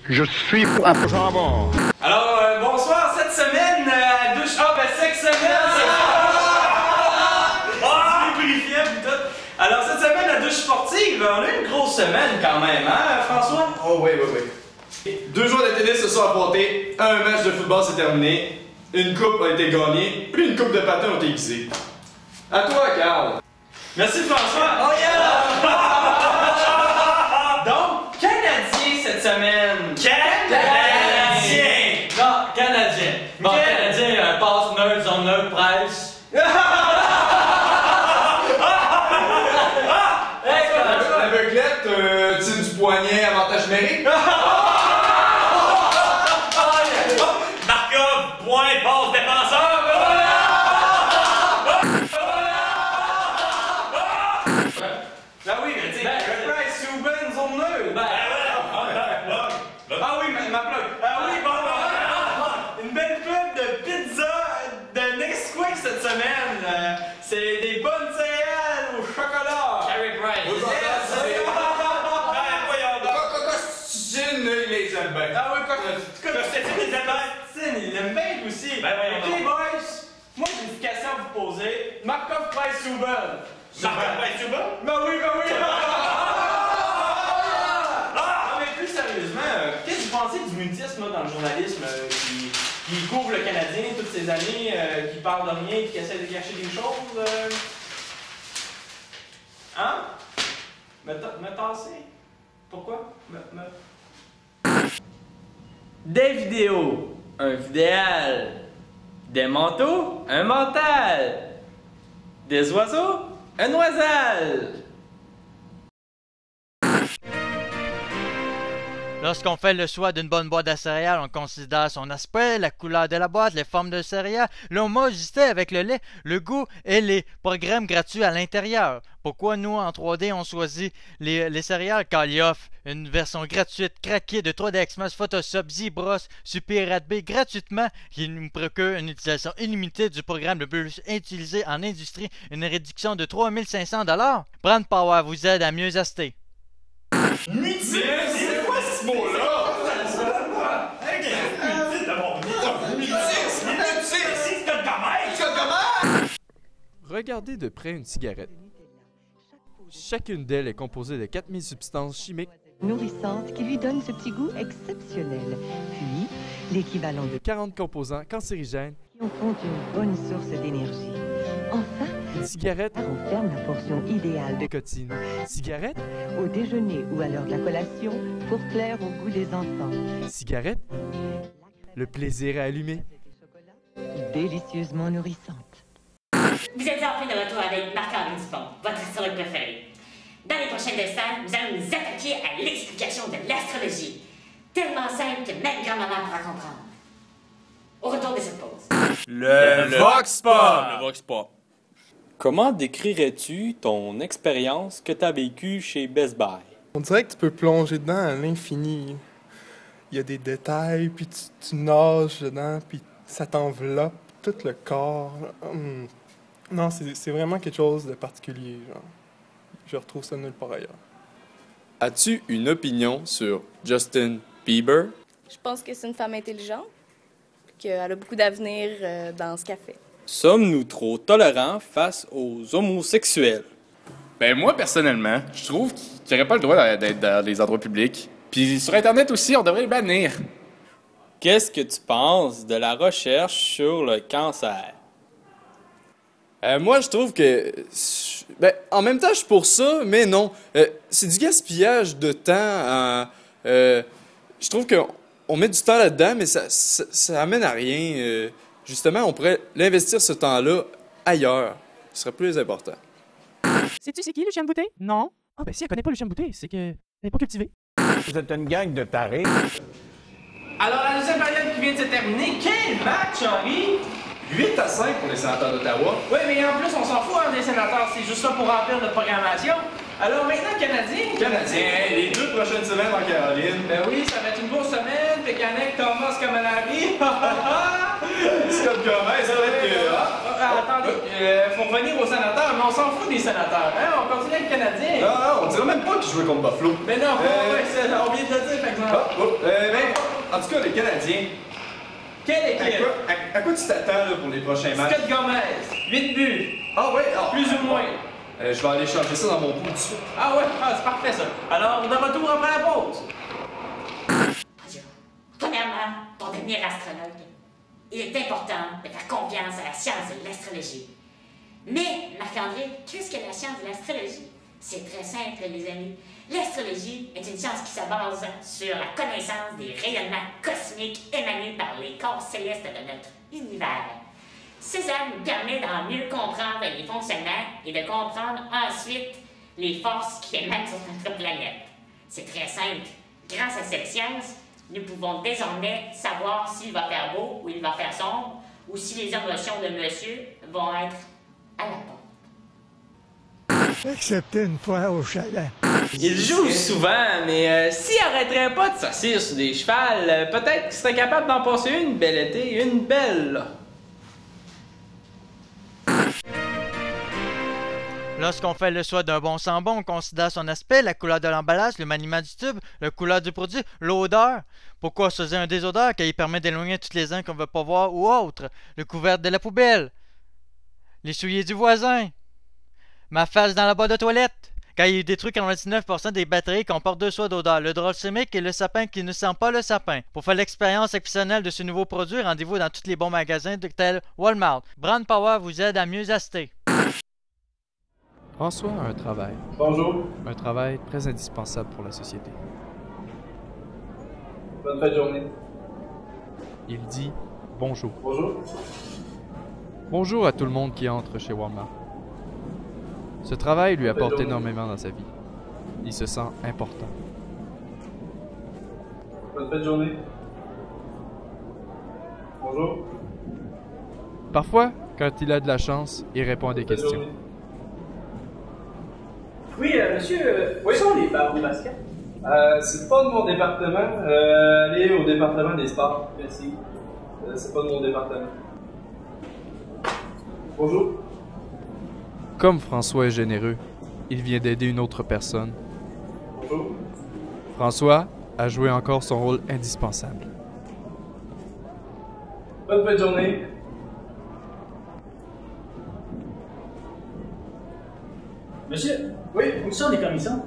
Je suis un jambon. Alors, bonsoir, cette semaine, à douche... Ah, ben, cette semaine, c'est lubrifiant, pis tout. Alors, cette semaine, à douche sportive, on a une grosse semaine quand même, hein, François? Oh, oui. 2 jours de tennis se sont affrontés, un match de football s'est terminé, une coupe a été gagnée, puis une coupe de patins a été aiguisée. À toi, Carl. Merci, François. Oh, yeah! Donc, Canadien cette semaine. Canadien! Non, Canadien. Bon, Canadien, passe neutre, zone neutre, presse. L'aveuglette, team du poignet, avantage numérique. Markov, point, passe, défenseur. Ah oui, mais tu sais, Price, Subban, zone neutre. Ah oui, ma plug. Ah oui, bon, une belle pub de pizza de Nesquik cette semaine. C'est des bonnes céréales au chocolat. Carey Price. Cococine, il les aime bien. Ah oui, Cococine, il aime bien. Il aime bien aussi. Ok, boys, moi j'ai une question à vous poser. Markov, Price, Subban. Markov, Price, Subban? Ben oui. Non, mais plus sérieusement, qu'est-ce que vous pensez du mutisme là, dans le journalisme qui couvre le Canadien toutes ces années, qui parle de rien, qui essaie de cacher des choses? Hein? Me tasser? Pourquoi? Des vidéos, un vidéal. Des manteaux, un mental. Des oiseaux, un oisal. Lorsqu'on fait le choix d'une bonne boîte à céréales, on considère son aspect, la couleur de la boîte, les formes de céréales, l'homogénéité avec le lait, le goût et les programmes gratuits à l'intérieur. Pourquoi nous, en 3D, on choisit les céréales? Car ils offrent une version gratuite, craquée de 3D Xmas, Photoshop, ZBrush, Super B gratuitement, qui nous procure une utilisation illimitée du programme le plus utilisé en industrie, une réduction de 3500 $. Brand Power vous aide à mieux acheter. Mutisme, c'est quoi ce mot-là? Regardez de près une cigarette. Chacune d'elles est composée de 4000 substances chimiques nourrissante qui lui donne ce petit goût exceptionnel. Puis, l'équivalent de 40 composants cancérigènes. qui en font une bonne source d'énergie. Enfin, Une cigarette renferme la portion idéale de nicotine. Cigarette, au déjeuner ou à l'heure de la collation pour plaire au goût des enfants. cigarette, le plaisir à allumer. Délicieusement nourrissante. Vous êtes enfin de retour avec Marc-Henri Dupont, votre historique préféré. Dans les prochaines leçons, nous allons nous attaquer à l'explication de l'astrologie. Tellement simple que même grand-maman pourra comprendre. Au retour de cette pause. Le Vox Pop. Le Vox Pop. Comment décrirais-tu ton expérience que tu as vécue chez Best Buy? On dirait que tu peux plonger dedans à l'infini. Il y a des détails, puis tu nages dedans, puis ça t'enveloppe tout le corps. Non, c'est vraiment quelque chose de particulier. Genre. Je retrouve ça nulle part ailleurs. As-tu une opinion sur Justin Bieber? Je pense que c'est une femme intelligente, qu'elle a beaucoup d'avenir dans ce qu'elle fait. Sommes-nous trop tolérants face aux homosexuels? Ben moi, personnellement, je trouve qu'il n'aurait pas le droit d'être dans les endroits publics. Puis sur Internet aussi, on devrait le bannir. Qu'est-ce que tu penses de la recherche sur le cancer? Moi, je trouve que... Ben, en même temps, je suis pour ça, mais non. C'est du gaspillage de temps. Je trouve qu'on met du temps là-dedans, mais ça amène à rien. Justement, on pourrait l'investir ce temps-là ailleurs. Ce serait plus important. Sais-tu c'est qui, Lucienne Boutet? Non. Ah ben si elle connaît pas Lucienne Boutet, c'est que elle n'est pas cultivée. Vous êtes une gang de tarés. Alors, la deuxième période qui vient de se terminer, quel match, Henri? 8-5 pour les sénateurs d'Ottawa. Oui, mais en plus, on s'en fout des sénateurs, c'est juste ça pour remplir notre programmation. Alors maintenant, Canadien. Les 2 prochaines semaines en Caroline. Ben oui, ça va être une grosse semaine. Pécanet, Thomas, Camalari. Scott Gomez, ça va être que... attendez, faut revenir aux sénateurs, mais on s'en fout des sénateurs, hein? On continue avec le Canadien. Non, on dirait même pas qu'ils jouaient contre Buffalo. Mais non, on vient de le dire, par exemple. En tout cas, les Canadiens. Quelle équipe? À quoi tu t'attends là, pour les prochains matchs? Scott Gomez, 8 buts. Ah ouais? Plus ou moins. Je vais aller changer ça dans mon pot tout de suite. Ah ouais, c'est parfait ça. Alors, de retour après la pause. Premièrement, pour devenir astrologue, il est important de faire confiance à la science de l'astrologie. Mais, Marc-André, qu'est-ce que la science de l'astrologie? C'est très simple, les amis. L'astrologie est une science qui se base sur la connaissance des rayonnements cosmiques émanés par les corps célestes de notre univers. Ça nous permet d'en mieux comprendre les fonctionnements et de comprendre ensuite les forces qui émanent sur notre planète. C'est très simple. Grâce à cette science, nous pouvons désormais savoir s'il va faire beau ou il va faire sombre, ou si les émotions de monsieur vont être à la pompe. Excepté une fois au chalet. Il joue souvent, mais s'il arrêterait pas de s'asseoir sur des chevals, peut-être qu'il serait capable d'en passer une belle été, une belle, là. Lorsqu'on fait le choix d'un bon sans bon, on considère son aspect, la couleur de l'emballage, le maniement du tube, la couleur du produit, l'odeur. Pourquoi choisir un désodeur car il permet d'éloigner toutes les uns qu'on ne veut pas voir ou autres, le couvercle de la poubelle, les souliers du voisin, ma face dans la boîte de toilette, car il détruit 99% des batteries comportent deux choix d'odeur, le drôle chimique et le sapin qui ne sent pas le sapin. Pour faire l'expérience exceptionnelle de ce nouveau produit, rendez-vous dans tous les bons magasins de tel Walmart. Brand Power vous aide à mieux acheter. François a un travail. Bonjour. Un travail très indispensable pour la société. Bonne fin de journée. Il dit bonjour. Bonjour. Bonjour à tout le monde qui entre chez Walmart. Ce travail lui apporte énormément dans sa vie. Il se sent important. Bonne fin de journée. Bonjour. Parfois, quand il a de la chance, il répond à des questions. Oui, monsieur, où sont les barres de basket? C'est pas de mon département. Allez au département des sports. Merci. C'est pas de mon département. Bonjour. Comme François est généreux, il vient d'aider une autre personne. Bonjour. François a joué encore son rôle indispensable. Bonne fin de journée. Monsieur? Oui? Où sont les commissions?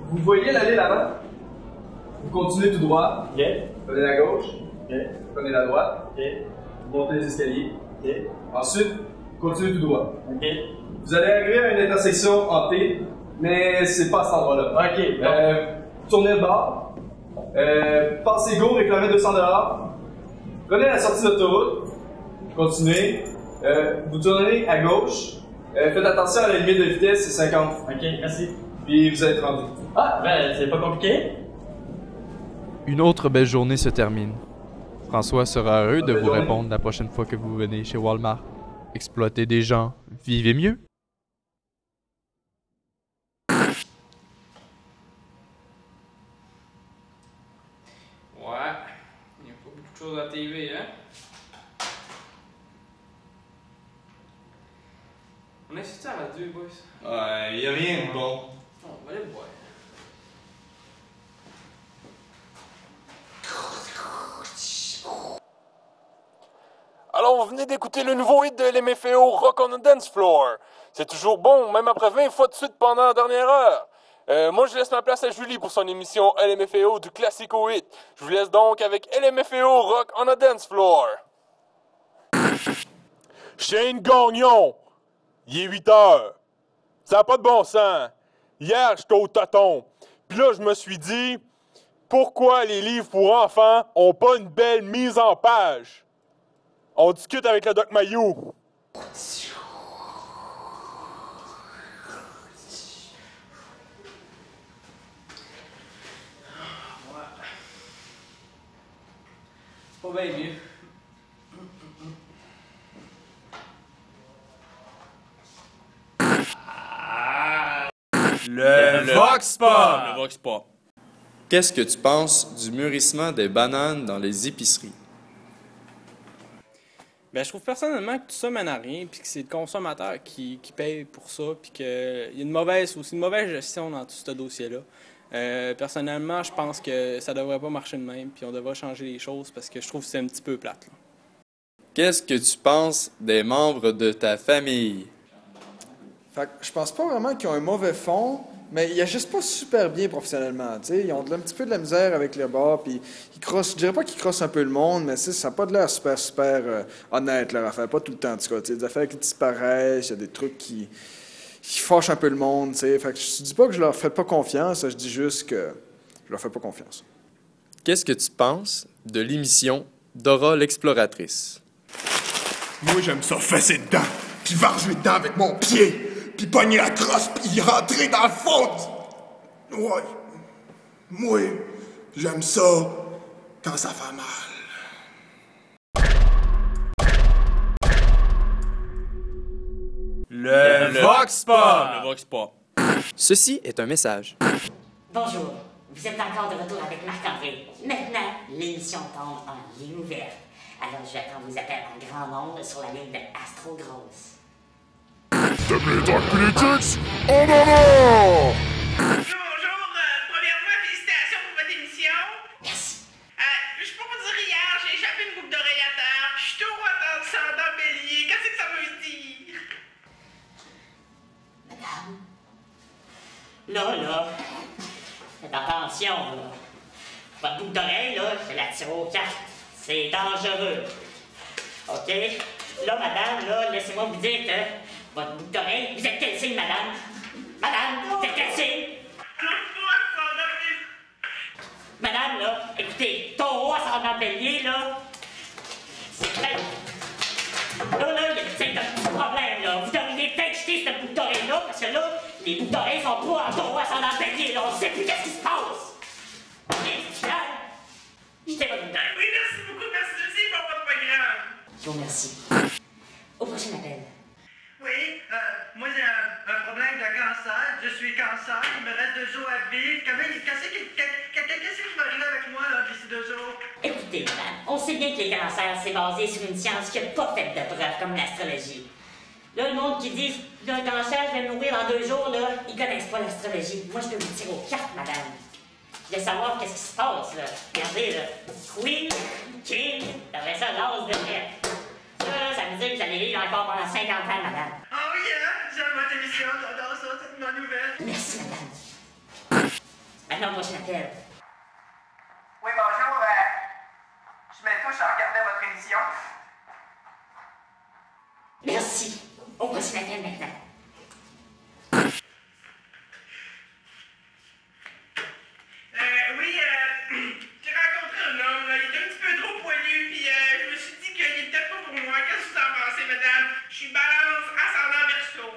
Vous voyez l'allée là-bas? Vous continuez tout droit. OK. Prenez la gauche. OK. Prenez la droite. OK. Vous montez les escaliers. OK. Ensuite, continuez tout droit. OK. Vous allez arriver à une intersection en T, mais c'est pas à cet endroit-là. OK. Tournez le bord. Passez go, réclamez 200 $. Prenez la sortie d'autoroute. Continuez. Vous tournez à gauche. Faites attention à la limite de vitesse, c'est 50. OK, merci. Puis vous allez être rendu. Ah, ben, c'est pas compliqué. Une autre belle journée se termine. François sera heureux de vous répondre la prochaine fois que vous venez chez Walmart. Exploitez des gens, vivez mieux. Ouais, il n'y a pas beaucoup de choses à TV, hein? On a assisté à la radio, boys. Ouais, y a rien de bon. On va aller le boire. Alors, vous venez d'écouter le nouveau hit de LMFAO, Rock on the Dance Floor. C'est toujours bon, même après 20 fois de suite pendant la dernière heure. Moi, je laisse ma place à Julie pour son émission LMFAO du Classico Hit. Je vous laisse donc avec LMFAO, Rock on the Dance Floor. Shane Gagnon, il est 8 heures. Ça n'a pas de bon sens. Hier, j'étais au Toton. Puis là, je me suis dit, pourquoi les livres pour enfants ont pas une belle mise en page? On discute avec le Doc Mayou. C'est pas bien mieux. Le Vox Pop. Le Vox Pop. Qu'est-ce que tu penses du mûrissement des bananes dans les épiceries? Ben, je trouve personnellement que tout ça mène à rien, puis que c'est le consommateur qui paye pour ça, puis qu'il y a une mauvaise gestion dans tout ce dossier-là. Personnellement, je pense que ça devrait pas marcher de même, puis on devrait changer les choses parce que je trouve que c'est un petit peu plate, là. Qu'est-ce que tu penses des membres de ta famille? Fait que je pense pas vraiment qu'ils ont un mauvais fond, mais ils agissent pas super bien professionnellement. T'sais. Ils ont un petit peu de la misère avec le bar, puis ils crossent. Je dirais pas qu'ils crossent un peu le monde, mais ça n'a pas de l'air super honnête, leur affaire. Pas tout le temps, en tout cas. Des affaires qui disparaissent, il y a des trucs qui fâchent un peu le monde. T'sais. Fait que je dis pas que je leur fais pas confiance, je dis juste que je leur fais pas confiance. Qu'est-ce que tu penses de l'émission Dora l'exploratrice? Moi, j'aime ça fesser dedans, puis varger dedans avec mon pied, puis pogner la crosse, puis y rentrer dans le fond. Ouais. Moi, j'aime ça quand ça fait mal. Le Vox Pop! Le Vox Pop. Ceci est un message. Bonjour, vous êtes encore de retour avec Marc-André. Maintenant, l'émission tombe en ligne ouverte. Alors je vais attendre vos appels en grand nombre sur la ligne de Astro Grosse. The Dark Politics en honneur! Bonjour, premièrement, félicitations pour votre émission. Merci. Je peux pas dire hier, j'ai échappé une boucle d'oreille à terre, puis je suis trop attendre ça dans le bélier. Qu'est-ce que ça veut dire? Madame. Là, faites attention, là. Votre boucle d'oreille, là, je la tire aux cartes. C'est dangereux. OK? Là, madame, là, laissez-moi vous dire que votre boucle d'oreille, vous êtes quel signe, madame? Madame, vous êtes quel signe? Madame, là, écoutez, taureau ascendant bélier, là, c'est clair. Là, il y a peut-être un petit problème, là. Vous devriez peut-être jeter cette boucle d'oreille-là, parce que là, les boucles d'oreilles sont pas en taureau ascendant bélier, là. On sait plus qu'est-ce qui se passe. Jetez votre boucle d'oreille. Oui, merci beaucoup, merci aussi pour votre programme. Je vous remercie. Au prochain appel. Oui, moi j'ai un problème de cancer. Je suis cancer, il me reste 2 jours à vivre. Qu'est-ce qui va arriver avec moi là, d'ici 2 jours? Écoutez, madame, on sait bien que les cancers, c'est basé sur une science qui n'a pas fait de preuves comme l'astrologie. Là, le monde qui dit le cancer, je vais mourir dans 2 jours, là, ils connaissent pas l'astrologie. Moi, je peux vous tirer aux cartes, madame. Je voulais savoir qu'est-ce qui se passe, là. Regardez, là. Queen, King, après ça, l'as de tête. Ça veut dire que vous allez vivre encore pendant 50 ans, madame. Ah oui, hein? J'aime votre émission, j'adore ça, c'est une bonne nouvelle. Merci, madame. Maintenant, prochain appel. Oui, bonjour, je me touche à regarder votre émission. Merci. Au prochain appel, maintenant. Oui, j'ai rencontré un homme, là, il était un petit peu trop poilu, puis je me suis dit qu'il était peut-être pas pour moi. Qu'est-ce que vous en pensez, madame? Je suis balance, ascendant verseau.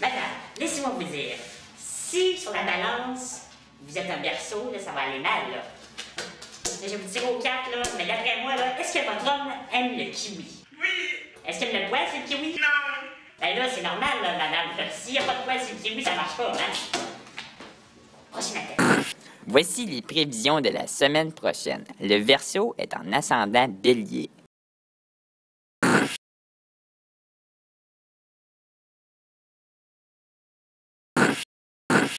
Madame, laissez-moi vous dire, si sur la balance, vous êtes un berceau, là, ça va aller mal, là. Je vais vous tirer aux cartes, là, mais d'après moi, là, est-ce que votre homme aime le kiwi? Oui. Est-ce qu'il aime le poil sur le kiwi? Non. Ben là, c'est normal, là, madame. S'il n'y a pas de poil sur le kiwi, ça marche pas, hein? Prochain appel. Voici les prévisions de la semaine prochaine. Le Verseau est en ascendant Bélier.